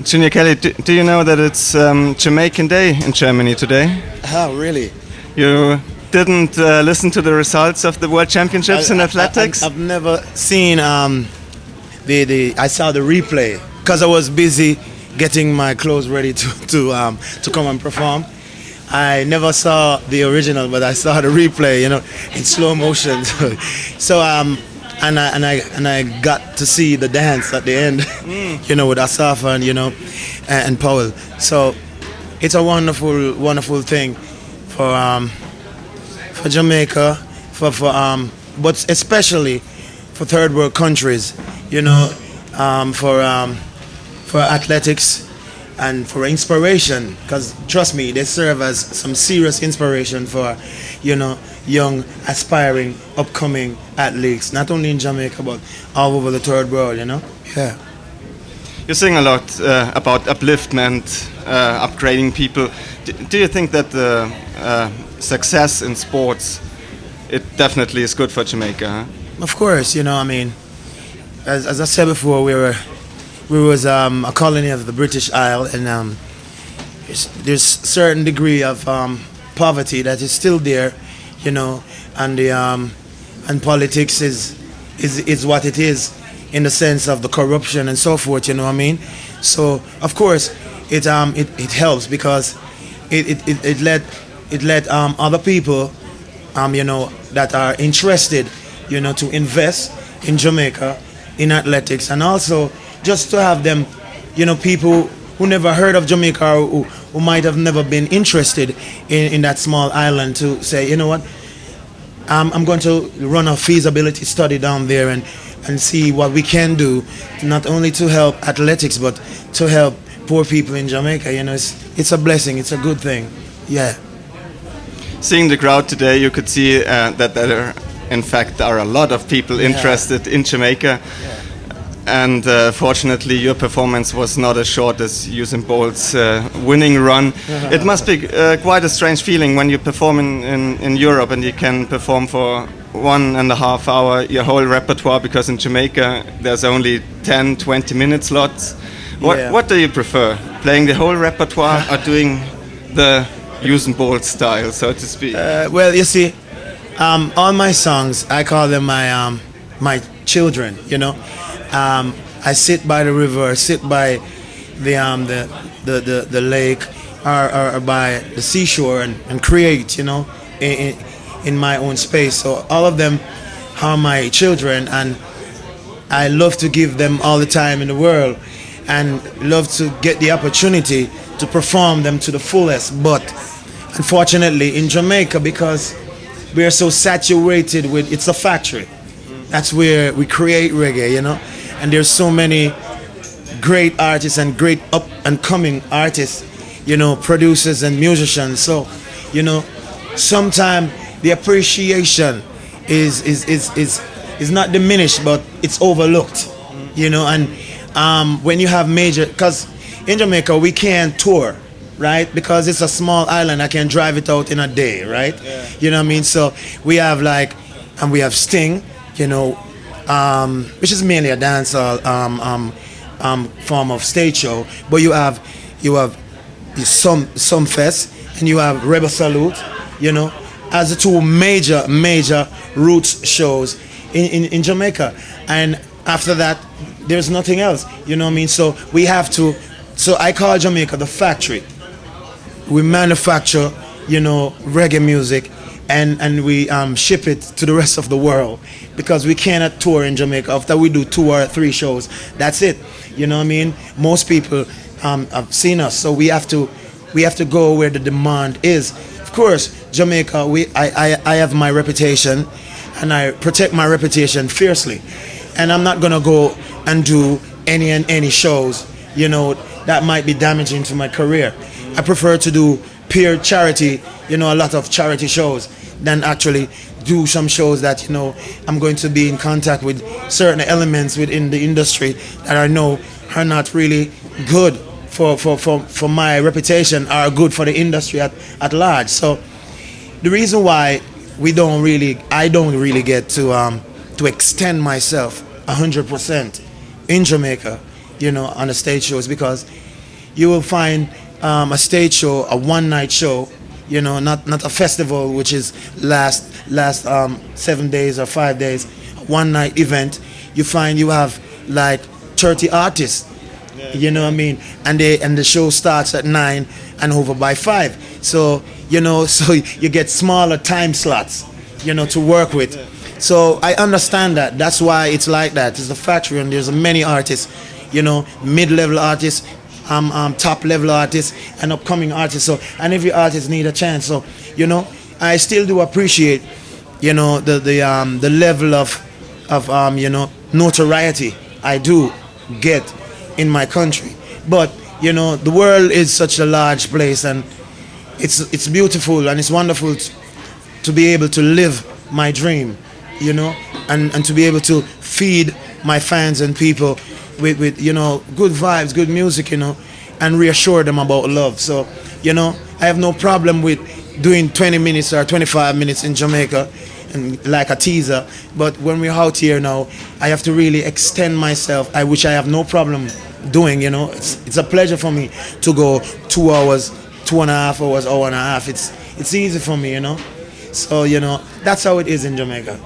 Junior Kelly, do you know that it's Jamaican Day in Germany today? Oh, really? You didn't listen to the results of the World Championships in athletics? I've never seen I saw the replay because I was busy getting my clothes ready to come and perform. I never saw the original, but I saw the replay, in slow motion. So and I got to see the dance at the end, with Asafa and Powell. So it's a wonderful thing for Jamaica, but especially for third world countries, for athletics and for inspiration, because trust me, they serve as some serious inspiration for young aspiring upcoming athletes, not only in Jamaica but all over the third world. Yeah. You sing a lot about upliftment, upgrading people. Do you think that the success in sports, it definitely is good for Jamaica? Huh? Of course, as I said before, we was a colony of the British Isle, and there's certain degree of poverty that is still there, and politics is what it is in the sense of the corruption and so forth. So of course it helps because it let other people that are interested to invest in Jamaica in athletics, and also just to have them, people who never heard of Jamaica or who might have never been interested in that small island, to say, you know what, I'm going to run a feasibility study down there and see what we can do, not only to help athletics but to help poor people in Jamaica. It's a blessing, it's a good thing. Yeah. Seeing the crowd today, you could see that there in fact are a lot of people interested in Jamaica. Yeah. And fortunately, your performance was not as short as Usain Bolt's winning run. It must be quite a strange feeling when you perform in Europe and you can perform for 1.5 hours your whole repertoire, because in Jamaica there's only 10-20 minute slots. What do you prefer, playing the whole repertoire or doing the Usain Bolt style, so to speak? Well, you see, all my songs, I call them my children. I sit by the river, sit by the lake, or by the seashore, and create, in my own space. So all of them are my children, and I love to give them all the time in the world, and love to get the opportunity to perform them to the fullest. But unfortunately, in Jamaica, because we are so saturated with, it's a factory. That's where we create reggae, and there's so many great artists and great up and coming artists, producers and musicians. So, sometimes the appreciation is not diminished, but it's overlooked, and when you have major, because in Jamaica we can't tour, right? Because it's a small island, I can drive it out in a day, right? Yeah. You know what I mean? So we have and we have Sting, which is mainly a dancehall form of stage show. But you have some fest, and you have Rebel Salute, as the two major roots shows in Jamaica. And after that, there's nothing else. You know what I mean? So we have to. So I call Jamaica the factory. We manufacture, reggae music, and we ship it to the rest of the world, because we cannot tour in Jamaica. After we do 2 or 3 shows, that's it. You know what I mean? Most people have seen us, so we have to go where the demand is. Of course, Jamaica. I have my reputation, and I protect my reputation fiercely, and I'm not gonna go and do any shows, that might be damaging to my career. I prefer to do pure charity, a lot of charity shows, than actually do some shows that, I'm going to be in contact with certain elements within the industry that I know are not really good for my reputation, are good for the industry at large. So the reason why I don't really get to extend myself 100% in Jamaica, on the stage shows, because you will find a stage show, a one night show, you know, not a festival which is last 7 days or 5 days, one night event. You find you have like 30 artists, you know what I mean, and the show starts at 9 and over by 5. So you know, so you get smaller time slots, you know, to work with. So I understand that. That's why it's like that. It's a factory, and there's many artists, you know, mid-level artists, top-level artists, and upcoming artists. So, and every artist need a chance. So, you know, I still do appreciate, you know, the level of you know, notoriety I do get in my country. But you know, the world is such a large place, and it's beautiful and it's wonderful to be able to live my dream, you know, and to be able to feed my fans and people with you know, good vibes, good music, you know, and reassure them about love. So, you know, I have no problem with doing 20 minutes or 25 minutes in Jamaica and like a teaser. But when we're out here now, I have to really extend myself, which I have no problem doing, you know. It's a pleasure for me to go 2 hours, 2.5 hours, hour and a half. It's easy for me, you know. So, you know, that's how it is in Jamaica.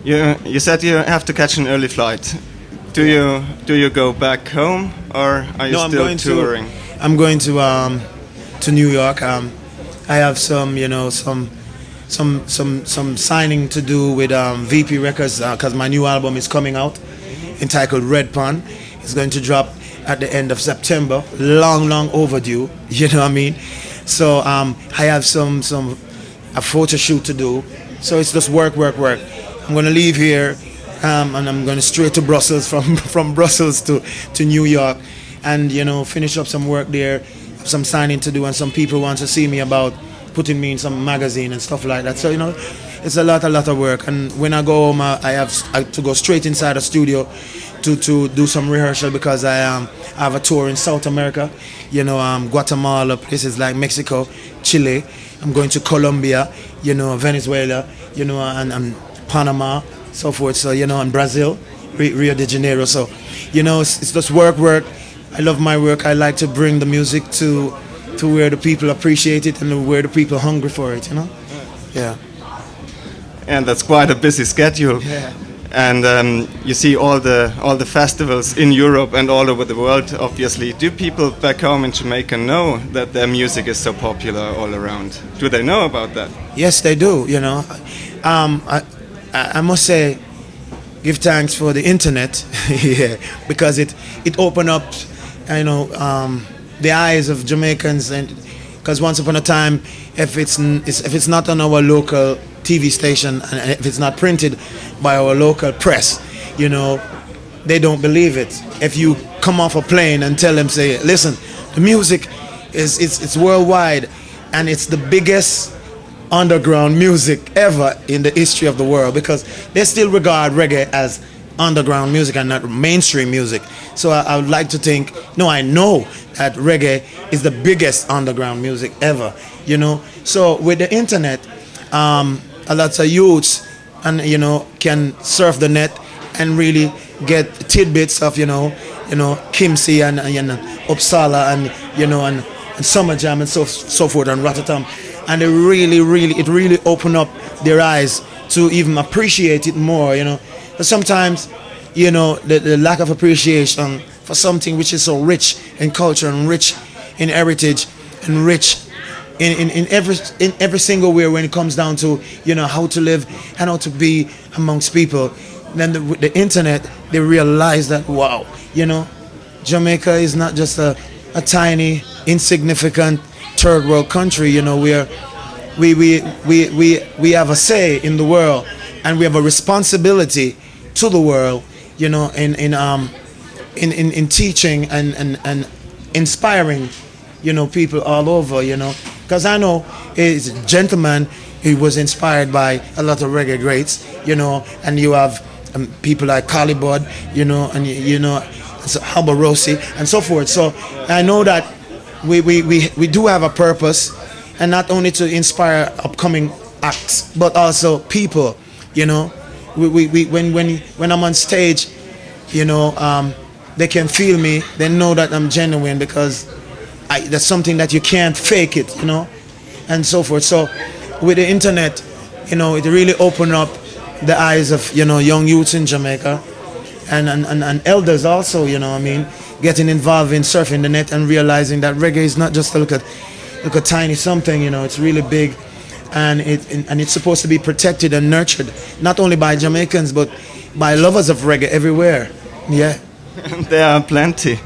You said you have to catch an early flight. Do you go back home, or are you No, still touring? I'm going to New York. I have some, you know, some signing to do with VP Records, because my new album is coming out, entitled Red Pond. It's going to drop at the end of September. Long overdue. You know what I mean? So I have a photo shoot to do. So it's just work. I'm going to leave here, and I'm going straight to Brussels, from Brussels to New York, and you know, finish up some work there, some signing to do, and some people want to see me about putting me in some magazine and stuff like that. So you know, it's a lot of work. And when I go home, I have to go straight inside the studio to do some rehearsal, because I have a tour in South America, you know, Guatemala, places like Mexico, Chile. I'm going to Colombia, you know, Venezuela, you know, and Panama, so forth. So you know, and Brazil, Rio de Janeiro. So you know, it's just work. I love my work. I like to bring the music to where the people appreciate it and where the people are hungry for it, you know. Yeah. And that's quite a busy schedule. Yeah. And you see all the festivals in Europe and all over the world, obviously. Do people back home in Jamaica know that their music is so popular all around? Do they know about that? Yes, they do, you know. I must say, give thanks for the internet, yeah, because it opened up, you know, the eyes of Jamaicans. And because once upon a time, if it's not on our local TV station, and if it's not printed by our local press, you know, they don't believe it. If you come off a plane and tell them, say, listen, the music it's worldwide, and it's the biggest underground music ever in the history of the world, because they still regard reggae as underground music and not mainstream music. So I would like to think, no, I know that reggae is the biggest underground music ever, you know. So with the internet, a lot of youths, and you know, can surf the net and really get tidbits of, you know, Kimsey and Uppsala, and you know, and Summer Jam and so forth, and Rotterdam. And it really opened up their eyes to even appreciate it more, you know. But sometimes, you know, the lack of appreciation for something which is so rich in culture and rich in heritage and rich in every single way, when it comes down to, you know, how to live and how to be amongst people. Then with the internet, they realize that, wow, you know, Jamaica is not just a tiny, insignificant third world country. You know, we have a say in the world, and we have a responsibility to the world, you know, in teaching and inspiring, you know, people all over, you know. Because I know he's a gentleman. He was inspired by a lot of reggae greats, you know, and you have people like Calibod, you know, and you know, Habarosi and so forth. So I know that we do have a purpose, and not only to inspire upcoming acts, but also people, you know. When I'm on stage, you know, they can feel me. They know that I'm genuine because that's something that you can't fake it, you know, and so forth. So with the internet, you know, it really opened up the eyes of, you know, young youths in Jamaica and elders also, you know what I mean, getting involved in surfing the net and realizing that reggae is not just a look at tiny something, you know, it's really big, and it's supposed to be protected and nurtured not only by Jamaicans but by lovers of reggae everywhere. Yeah. There are plenty.